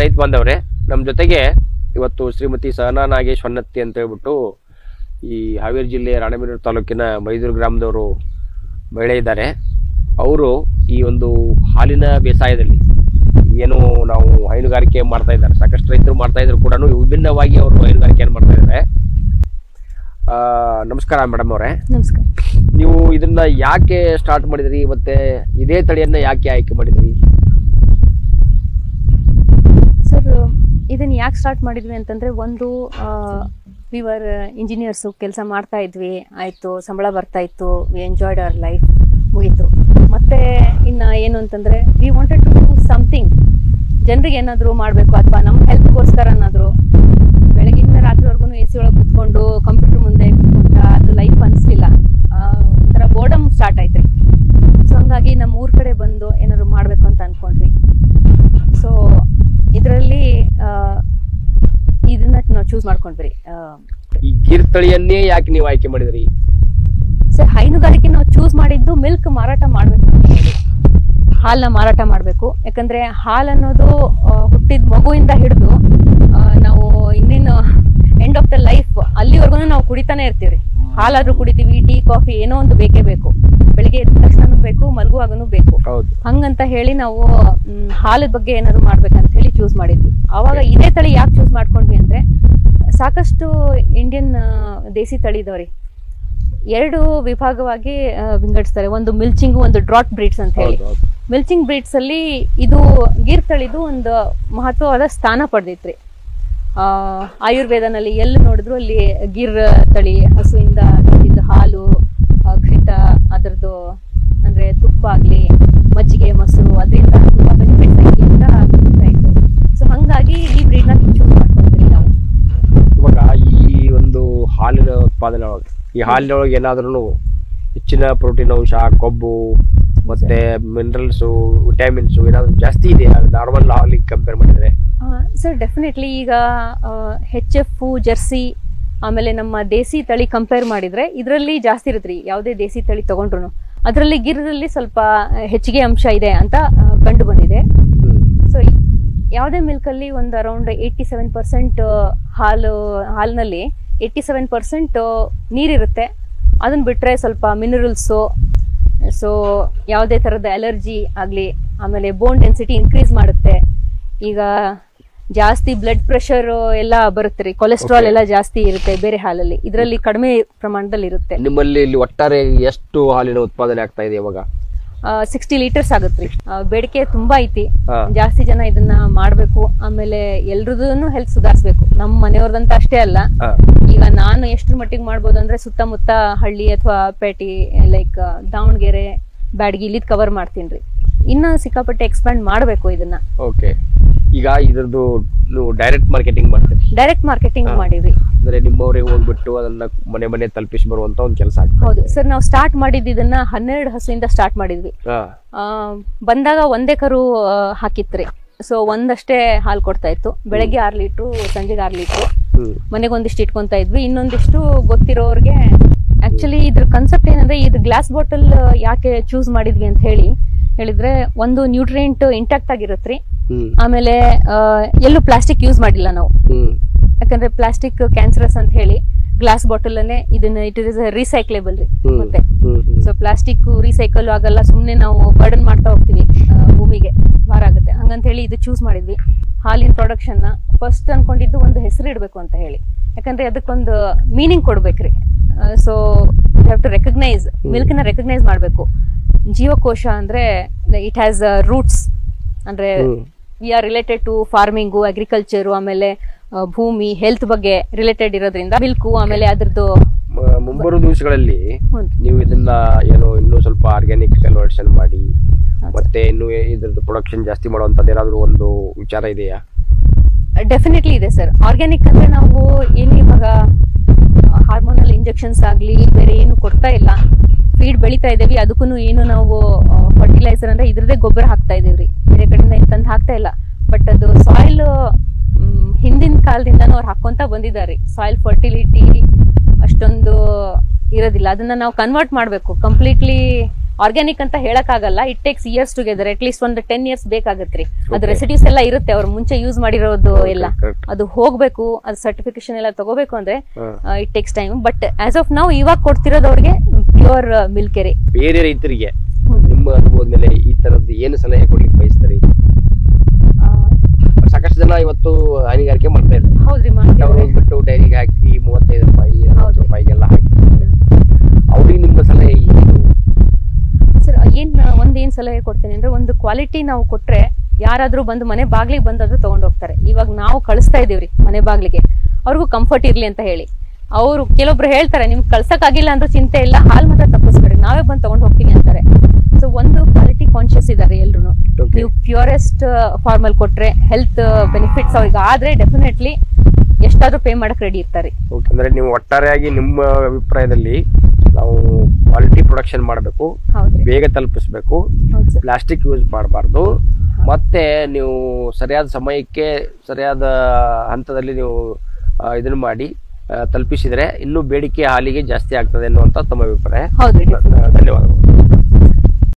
ರೈತ ಬಾಂಧವರೇ, ನಮ್ಮ ಜೊತೆಗೆ ಇವತ್ತು ಶ್ರೀಮತಿ ಸಹನಾ ನಾಗೇಶ್ ಹೊನ್ನತ್ತಿ ಅಂತ ಹೇಳ್ಬಿಟ್ಟು ಈ ಹಾವೇರಿ ಜಿಲ್ಲೆ ರಾಣೆಬೆನ್ನೂರು ತಾಲೂಕಿನ ಮೈದೂರು ಗ್ರಾಮದವರು ಮಹಿಳೆ ಇದ್ದಾರೆ. ಅವರು ಈ ಒಂದು ಹಾಲಿನ ಬೇಸಾಯದಲ್ಲಿ ಏನು ನಾವು ಹೈನುಗಾರಿಕೆ ಮಾಡ್ತಾ ಇದ್ದಾರೆ, ಸಾಕಷ್ಟು ರೈತರು ಮಾಡ್ತಾ ಇದ್ರು ಕೂಡ ವಿಭಿನ್ನವಾಗಿ ಅವರು ಹೈನುಗಾರಿಕೆಯನ್ನು ಮಾಡ್ತಾ ಇದ್ದಾರೆ. ನಮಸ್ಕಾರ ಮೇಡಮ್ ಅವರೇ. ನಮಸ್ಕಾರ. ನೀವು ಇದನ್ನ ಯಾಕೆ ಸ್ಟಾರ್ಟ್ ಮಾಡಿದ್ರಿ, ಮತ್ತೆ ಇದೇ ತಳಿಯನ್ನ ಯಾಕೆ ಆಯ್ಕೆ ಮಾಡಿದ್ರಿ? ಸರ್, ಇದನ್ನ ಯಾಕೆ ಸ್ಟಾರ್ಟ್ ಮಾಡಿದ್ವಿ ಅಂತಂದ್ರೆ, ಒಂದು ವಿವರ್ ಇಂಜಿನಿಯರ್ಸು, ಕೆಲಸ ಮಾಡ್ತಾ ಇದ್ವಿ, ಆಯ್ತು, ಸಂಬಳ ಬರ್ತಾ ಇತ್ತು, ವಿ ಎಂಜಾಯ್ಡ್ ಅವರ್ ಲೈಫ್, ಮುಗೀತು. ಮತ್ತೆ ಇನ್ನ ಏನು ಅಂತಂದ್ರೆ, we wanted to do something, ಜನರಿಗೆ ಏನಾದರೂ ಮಾಡಬೇಕು ಅಥವಾ ನಮ್ಮ ಹೆಲ್ತ್ಗೋಸ್ಕರ ಏನಾದರೂ. ಬೆಳಗಿನ ರಾತ್ರಿವರೆಗೂ ಎ ಸಿ ಒಳಗೆ ಕುತ್ಕೊಂಡು ಕಂಪ್ಯೂಟರ್ ಮುಂದೆ ಕುತ್ಕೊಂಡ ಅದು ಲೈಫ್ ಅನಿಸ್ಲಿಲ್ಲ, ಒಂಥರ ಬೋರ್ಡಮ್ ಸ್ಟಾರ್ಟ್ ಆಯ್ತು ರೀ. ಸೊ ಹಂಗಾಗಿ ನಮ್ಮ ಊರ ಕಡೆ ಬಂದು ಏನಾದ್ರು ಮಾಡಬೇಕು ಅಂತ ಅಂದ್ಕೊಂಡ್ವಿ. ಸೊ ಇದರಲ್ಲಿ ಇದನ್ನ ನಾವು ಚೂಸ್ ಮಾಡ್ಕೊಂಡ್ವಿ. ಈ ಗಿರ್ ತಳಿಯನ್ನೇ ಯಾಕೆ ನೀವು ಆಯ್ಕೆ ಮಾಡಿದ್ರಿ? ಸರ್, ಹೈನುಗಾರಿಕೆ ನಾವು ಚೂಸ್ ಮಾಡಿದ್ದು ಮಿಲ್ಕ್ ಮಾರಾಟ ಮಾಡಬೇಕು, ಹಾಲನ್ನ ಮಾರಾಟ ಮಾಡಬೇಕು. ಯಾಕಂದ್ರೆ ಹಾಲು ಅನ್ನೋದು ಹುಟ್ಟಿದ ಮಗುವಿಂದ ಹಿಡಿದು ನಾವು ಇನ್ನೇನು ಎಂಡ್ ಆಫ್ ದ ಲೈಫ್ ಅಲ್ಲಿವರೆಗೂ ನಾವು ಕುಡಿತಾನೆ ಇರ್ತೀವಿ. ಹಾಲಾದ್ರೂ ಕುಡಿತೀವಿ, ಟೀ ಕಾಫಿ ಏನೋ ಒಂದು ಬೇಕೇ ಬೇಕು. ಬೆಳಿಗ್ಗೆ ಎದ್ದ ತಕ್ಷಣನೂ ಬೇಕು, ಮಲಗುವಾಗನೂ ಬೇಕು. ಹಂಗಂತ ಹೇಳಿ ನಾವು ಹಾಲದ ಬಗ್ಗೆ ಏನಾದ್ರು ಮಾಡ್ಬೇಕಂತ ಹೇಳಿ ಚೂಸ್ ಮಾಡಿದ್ವಿ. ಅವಾಗ ಇದೇ ತಳಿ ಯಾಕೆ ಚೂಸ್ ಮಾಡ್ಕೊಂಡ್ವಿ ಅಂದ್ರೆ, ಸಾಕಷ್ಟು ಇಂಡಿಯನ್ ದೇಸಿ ತಳಿ ಇದಾವ್ರಿ. 2 ವಿಭಾಗವಾಗಿ ವಿಂಗಡಿಸ್ತಾರೆ. ಒಂದು ಮಿಲ್ಚಿಂಗ್, ಒಂದು ಡ್ರಾಟ್ ಬ್ರೀಡ್ಸ್ ಅಂತ ಹೇಳಿ. ಮಿಲ್ಚಿಂಗ್ ಬ್ರೀಡ್ಸ್ ಅಲ್ಲಿ ಇದು ಗಿರ್ ತಳಿದು ಒಂದು ಮಹತ್ವವಾದ ಸ್ಥಾನ ಪಡೆದಿತ್ರಿ. ಆಯುರ್ವೇದನಲ್ಲಿ ಎಲ್ಲಿ ನೋಡಿದ್ರು ಅಲ್ಲಿ ಗಿರ್ ತಳಿ ಹಸುವಿಂದ ಇದ್ದ ಹಾಲು, ಘೃತ, ಅದರದ್ದು ಅಂದ್ರೆ ತುಪ್ಪ ಆಗ್ಲಿ, ಮಜ್ಜಿಗೆ, ಮೊಸರು, ಅದರಿಂದ ತುಂಬಾ ಬೆನಿಫಿಟ್ಸ್ ಆಗ್ತಾ ಇತ್ತು. ಸೊ ಹಂಗಾಗಿ ಈ ಬ್ರೀಡ್ ನ ಚೂಸ್ ಮಾಡ್ಕೊಂಡ್ವಿ ನಾವು. ಇವಾಗ ಈ ಒಂದು ಹಾಲಿನ ಉತ್ಪಾದನೆ ಒಳಗೆ, ಈ ಹಾಲಿನೊಳಗೆ ಏನಾದ್ರೂ ಹೆಚ್ಚಿನ ಪ್ರೋಟೀನ್ ಅಂಶ, ಕೊಬ್ಬು ಮತ್ತೆ ಮಿನರಲ್ಸ್, ವಿಟಮಿನ್ಸ್ ಏನಾದ್ರು ಜಾಸ್ತಿ ಇದೆಯಾ ನಾರ್ಮಲ್ ಹಾಲಿಗೆ ಕಂಪೇರ್ ಮಾಡಿದ್ರೆ? Sir, definitely. ಈಗ HF, ಜರ್ಸಿ, ಆಮೇಲೆ ನಮ್ಮ ದೇಸಿ ತಳಿ ಕಂಪೇರ್ ಮಾಡಿದ್ರೆ ಇದರಲ್ಲಿ ಜಾಸ್ತಿ ಇರುತ್ತೆ. ಯಾವುದೇ ದೇಸಿ ತಳಿ ತಗೊಂಡ್ರು ಅದರಲ್ಲಿ ಗಿರ್ರಲ್ಲಿ ಸ್ವಲ್ಪ ಹೆಚ್ಚಿಗೆ ಅಂಶ ಇದೆ ಅಂತ ಕಂಡು ಬಂದಿದೆ. ಸೊ ಯಾವುದೇ ಮಿಲ್ಕಲ್ಲಿ ಒಂದು ಅರೌಂಡ್ 87% ಹಾಲಿನಲ್ಲಿ 87% ನೀರಿರುತ್ತೆ. ಅದನ್ನ ಬಿಟ್ರೆ ಸ್ವಲ್ಪ ಮಿನರಲ್ಸು, ಸೊ ಯಾವುದೇ ಥರದ ಅಲರ್ಜಿ ಆಗಲಿ, ಆಮೇಲೆ ಬೋನ್ ಡೆನ್ಸಿಟಿ ಇನ್ಕ್ರೀಸ್ ಮಾಡುತ್ತೆ. ಈಗ ಜಾಸ್ತಿ ಬ್ಲಡ್ ಪ್ರೆಷರ್ ಎಲ್ಲ ಬರುತ್ತೆ ರೀ, ಕೊಲೆಸ್ಟ್ರಾಲ್ ಎಲ್ಲ ಜಾಸ್ತಿ ಇರುತ್ತೆ ಬೇರೆ ಹಾಲಲ್ಲಿ, ಇದರಲ್ಲಿ ಕಡಿಮೆ ಪ್ರಮಾಣದಲ್ಲಿ ಇರುತ್ತೆ. ನಿಮ್ಮಲ್ಲಿ ಇಲ್ಲಿ ಒಟ್ಟಾರೆ ಎಷ್ಟು ಹಾಲಿನ ಉತ್ಪಾದನೆ ಆಗ್ತಾ ಇದೆ ಇವಾಗ? 60 ಲೀಟರ್ಸ್ ಆಗುತ್ತೆ. ಬೇಡಿಕೆ ತುಂಬಾ ಐತಿ, ಜಾಸ್ತಿ ಜನ ಇದನ್ನ ಮಾಡ್ಬೇಕು. ಆಮೇಲೆ ಎಲ್ರದೂ ಹೆಲ್ತ್ ಸುಧಾರಿಸ್ಬೇಕು, ನಮ್ಮ ಮನೆಯವ್ರದಂತ ಅಷ್ಟೇ ಅಲ್ಲ. ಈಗ ನಾನು ಎಷ್ಟ್ರ ಮಟ್ಟಿಗೆ ಮಾಡ್ಬೋದು ಅಂದ್ರೆ, ಸುತ್ತಮುತ್ತ ಹಳ್ಳಿ ಅಥವಾ ಪೇಟಿ ಲೈಕ್ ದಾವಣಗೆರೆ, ಬ್ಯಾಡಗಿ ಇಲ್ಲಿದ್ ಕವರ್ ಮಾಡ್ತೀನಿ. ಇನ್ನ ಸಿಕ್ಕಾಪಟ್ಟೆ ಎಕ್ಸ್ಪ್ಯಾಂಡ್ ಮಾಡ್ಬೇಕು ಇದನ್ನ. ಓಕೆ. ಈಗ ಇದ್ರದ್ದು ನೀವು ಡೈರೆಕ್ಟ್ ಮಾರ್ಕೆಟಿಂಗ್ ಮಾಡ್ತೀರಿ? ಡೈರೆಕ್ಟ್ ಮಾರ್ಕೆಟಿಂಗ್ ಮಾಡಿವಿ. ಅಂದ್ರೆ ನಿಮ್ಮವರಿಗೆ ಹೋಗ್ಬಿಟ್ಟು ಅದನ್ನ ಮನೆ ಮನೆ ತಲುಪಿಸಿ ಬರುವಂತ ಒಂದು ಕೆಲಸ ಆಗ್ತದೆ. ಹೌದು ಸರ್, ನಾವು ಸ್ಟಾರ್ಟ್ ಮಾಡಿದ್ದು ಇದನ್ನ 12 ಹಸುವಿಂದ ಸ್ಟಾರ್ಟ್ ಮಾಡಿದ್ವಿ. ಬಂದಾಗ ಒಂದೇ ಕರು ಹಾಕಿತ್ರಿ. ಸೊ ಒಂದಷ್ಟೇ ಹಾಲು ಕೊಡ್ತಾ ಇತ್ತು. ಬೆಳಗ್ಗೆ 6 ಲೀಟ್ರು, ಸಂಜೆಗೆ 6 ಲೀಟ್ರು. ಮನೆಗೆ ಒಂದಿಷ್ಟು ಇಟ್ಕೊಂತ ಇದ್ವಿ, ಇನ್ನೊಂದಿಷ್ಟು ಗೊತ್ತಿರೋರ್ಗೆ. ಆಕ್ಚುಲಿ ಇದ್ರ ಕಾನ್ಸೆಪ್ಟ್ ಏನಂದ್ರೆ, ಇದು ಗ್ಲಾಸ್ ಬಾಟಲ್ ಯಾಕೆ ಚೂಸ್ ಮಾಡಿದ್ವಿ ಅಂತ ಹೇಳಿದ್ರೆ, ಒಂದು ನ್ಯೂಟ್ರಿಯೆಂಟ್ ಇಂಟ್ಯಾಕ್ಟ್ ಆಗಿರತ್ರಿ. ಆಮೇಲೆ ಎಲ್ಲೂ ಪ್ಲಾಸ್ಟಿಕ್ ಯೂಸ್ ಮಾಡಿಲ್ಲ ನಾವು, ಯಾಕಂದ್ರೆ ಪ್ಲಾಸ್ಟಿಕ್ ಕ್ಯಾನ್ಸರಸ್ ಅಂತ ಹೇಳಿ ಗ್ಲಾಸ್ ಬಾಟಲ್ ಅನ್ನೇ ಇದನ್ನ ಇಟ್ ಇಸ್ ರೀಸೈಕ್ಲೇಬಲ್ ರೀ. ಮತ್ತೆ ಸೊ ಪ್ಲಾಸ್ಟಿಕ್ ರೀಸೈಕಲ್ ಆಗಲ್ಲ, ಸುಮ್ನೆ ನಾವು ಬರ್ಡನ್ ಮಾಡ್ತಾ ಹೋಗ್ತೀವಿ, ಭೂಮಿಗೆ ಭಾರ ಆಗುತ್ತೆ. ಹಂಗಂತ ಹೇಳಿ ಇದು ಚೂಸ್ ಮಾಡಿದ್ವಿ. ಹಾಲಿನ ಪ್ರೊಡಕ್ಷನ್ ನ ಫಸ್ಟ್ ಅನ್ಕೊಂಡಿದ್ದು ಒಂದು ಹೆಸರು ಇಡ್ಬೇಕು ಅಂತ ಹೇಳಿ, ಯಾಕಂದ್ರೆ ಅದಕ್ಕೊಂದು ಮೀನಿಂಗ್ ಕೊಡ್ಬೇಕ್ರಿ. So have to recognise, milk ನ ರೆಕಗ್ನೈಸ್ ಮಾಡ್ಬೇಕು. ಜೀವಕೋಶ ಅಂದ್ರೆ ಇಟ್ ಹ್ಯಾಸ್ ರೂಟ್ಸ್, ಅಂದ್ರೆ we are related to farming, agriculture, ಆಮೇಲೆ ಭೂಮಿ ಹೆಲ್ತ್ ಬಗ್ಗೆ ರಿಲೇಟೆಡ್ ಇರೋದ್ರಿಂದ ಮಿಲ್ಕು, ಆಮೇಲೆ ಅದ್ರದ್ದು ಮುಂಬರುವ ದಿವಸಗಳಲ್ಲಿ ನೀವು ಇದನ್ನ ಏನೋ ಇನ್ನೂ ಸ್ವಲ್ಪ ಆರ್ಗ್ಯಾನಿಕ್ ಕನ್ವರ್ಷನ್ ಮಾಡಿ ಮತ್ತೆ ಇನ್ನು ಇದ್ರದ್ದು ಪ್ರೊಡಕ್ಷನ್ ಜಾಸ್ತಿ ಮಾಡುವಂತದ್ದು ಏನಾದ್ರು ಒಂದು ವಿಚಾರ ಇದೆಯಾ? ಡೆಫಿನೆಟ್ಲಿ ಇದೆ ಸರ್. ಆರ್ಗ್ಯಾನಿಕ್ ಅಂದ್ರೆ ನಾವು ಏನು ಇವಾಗ ಹಾರ್ಮೋನಲ್ ಇಂಜೆಕ್ಷನ್ಸ್ ಆಗ್ಲಿ ಬೇರೆ ಏನು ಕೊಡ್ತಾ ಇಲ್ಲ, ಫೀಡ್ ಬೆಳಿತಾ ಇದೇವಿ. ಅದಕ್ಕೂ ಏನು ನಾವು ಫರ್ಟಿಲೈಸರ್ ಅಂದ್ರೆ ಇದ್ರದೇ ಗೊಬ್ಬರ ಹಾಕ್ತಾ ಇದೀವ್ರಿ, ಬೇರೆ ಕಡೆಯಿಂದ ತಂದು ಹಾಕ್ತಾ ಇಲ್ಲ. ಬಟ್ ಅದು ಸಾಯಿಲ್ ಹಿಂದಿನ ಕಾಲದಿಂದನೂ ಅವ್ರು ಹಾಕೊಂತ ಬಂದಿದ್ದಾರೆ. ಸಾಯಿಲ್ ಫರ್ಟಿಲಿಟಿ ಅಷ್ಟೊಂದು ಇರೋದಿಲ್ಲ. ಅದನ್ನ ನಾವು ಕನ್ವರ್ಟ್ ಮಾಡಬೇಕು. ಕಂಪ್ಲೀಟ್ಲಿ ಆರ್ಗ್ಯಾನಿಕ್ ಅಂತ ಹೇಳಕ್ಕಾಗಲ್ಲ. It takes years together, at least ಒಂದು 10 years ಬೇಕಾಗತ್ರಿ. ಅದು ರೆಸಿಡ್ಯೂಸ್ ಎಲ್ಲ ಇರುತ್ತೆ ಅವ್ರು ಮುಂಚೆ ಯೂಸ್ ಮಾಡಿರೋದು ಎಲ್ಲ, ಅದು ಹೋಗ್ಬೇಕು, ಅದು ಸರ್ಟಿಫಿಕೇಶನ್ ಎಲ್ಲ ತಗೋಬೇಕು ಅಂದ್ರೆ it takes time. But as of ನಾವು ಇವಾಗ ಕೊಡ್ತಿರೋದು ಅವ್ರಿಗೆ ಪ್ಯೂರ್ ಮಿಲ್ಕ್ ರೀ. ಬೇರೆ ರೈತರಿಗೆ ನಿಮ್ಮ ಅನುಭವದ ಮೇಲೆ ಈ ತರದ್ದು ಏನು ಸಲಹೆ ಕೊಡ್ಲಿಕ್ಕೆ ಬಯಸ್ತಾರೆ? ಸಾಕಷ್ಟು ಜನ ಇವತ್ತು ಹೈನುಗಾರಿಕೆ ಮಾಡ್ತಾ ಇದ್ದಾರೆ. ಹೌದ್ರಿ, ಬಿಟ್ಟು ಡೈರಿಗೆ ಹಾಕಿ 35 ರೂಪಾಯಿ 40 ರೂಪಾಯಿಗೆಲ್ಲ ಹಾಕಿ, ಅವ್ರಿಗೆ ನಿಮ್ಮ ಸಲಹೆ ಏನು ಸರ್? ಏನ್ ಸಲಹೆ ಕೊಡ್ತೀನಿ ಅಂದ್ರೆ, ಒಂದು ಕ್ವಾಲಿಟಿ ನಾವು ಕೊಟ್ರೆ ಯಾರಾದ್ರೂ ಬಂದು ಮನೆ ಬಾಗ್ಲಿಗೆ ಬಂದಾದ್ರೂ ತಗೊಂಡ್ ಹೋಗ್ತಾರೆ. ಇವಾಗ ನಾವು ಕಳಿಸ್ತಾ ಇದೀವ್ರಿ ಮನೆ ಬಾಗ್ಲಿಗೆ, ಅವ್ರಿಗೂ ಕಂಫರ್ಟ್ ಇರ್ಲಿ ಅಂತ ಹೇಳಿ. ಅವರು ಕೆಲವೊಬ್ರು ಹೇಳ್ತಾರೆ ನಿಮ್ಗೆ ಕಳ್ಸಕ್ಕಾಗಿಲ್ಲ ಅಂದ್ರೂ ಚಿಂತೆ ಇಲ್ಲ, ಹಾಲ್ ಮಾತ್ರ ತಪ್ಪಿಸ್ಬೇಡಿ, ನಾವೇ ಬಂದು ತಗೊಂಡ್ ಹೋಗ್ತೀವಿ ಅಂತಾರೆ. ಸೊ ಒಂದು ಕ್ವಾಲಿಟಿ ಕಾನ್ಶಿಯಸ್ ಇದಾರೆ ಎಲ್ರು. ನೀವು ಪ್ಯೂರೆಸ್ಟ್ ಫಾರ್ಮಲ್ ಕೊಟ್ರೆ ಹೆಲ್ತ್ ಬೆನಿಫಿಟ್ಸ್ ಅವ್ರಿಗೆ ಆದ್ರೆ ಡೆಫಿನೆಟ್ಲಿ ಎಷ್ಟಾದ್ರೂ ಪೇ ಮಾಡಕ್ ರೆಡಿ ಇರ್ತಾರೆ. ಅಂದ್ರೆ ನೀವು ಒಟ್ಟಾರೆಯಾಗಿ ನಿಮ್ಮ ಅಭಿಪ್ರಾಯದಲ್ಲಿ ನಾವು ಕ್ವಾಲಿಟಿ ಪ್ರೊಡಕ್ಷನ್ ಮಾಡಬೇಕು, ಬೇಗ ತಲುಪಿಸ್ಬೇಕು, ಪ್ಲಾಸ್ಟಿಕ್ ಯೂಸ್ ಮಾಡಬಾರ್ದು, ಮತ್ತೆ ನೀವು ಸರಿಯಾದ ಸಮಯಕ್ಕೆ ಸರಿಯಾದ ಹಂತದಲ್ಲಿ ನೀವು ಇದನ್ನು ಮಾಡಿ ತಲುಪಿಸಿದ್ರೆ ಇನ್ನೂ ಬೇಡಿಕೆ ಹಾಲಿಗೆ ಜಾಸ್ತಿ ಆಗ್ತದೆ ಅನ್ನುವಂತ ತಮ್ಮ ಅಭಿಪ್ರಾಯ. ಹೌದು, ಧನ್ಯವಾದಗಳು.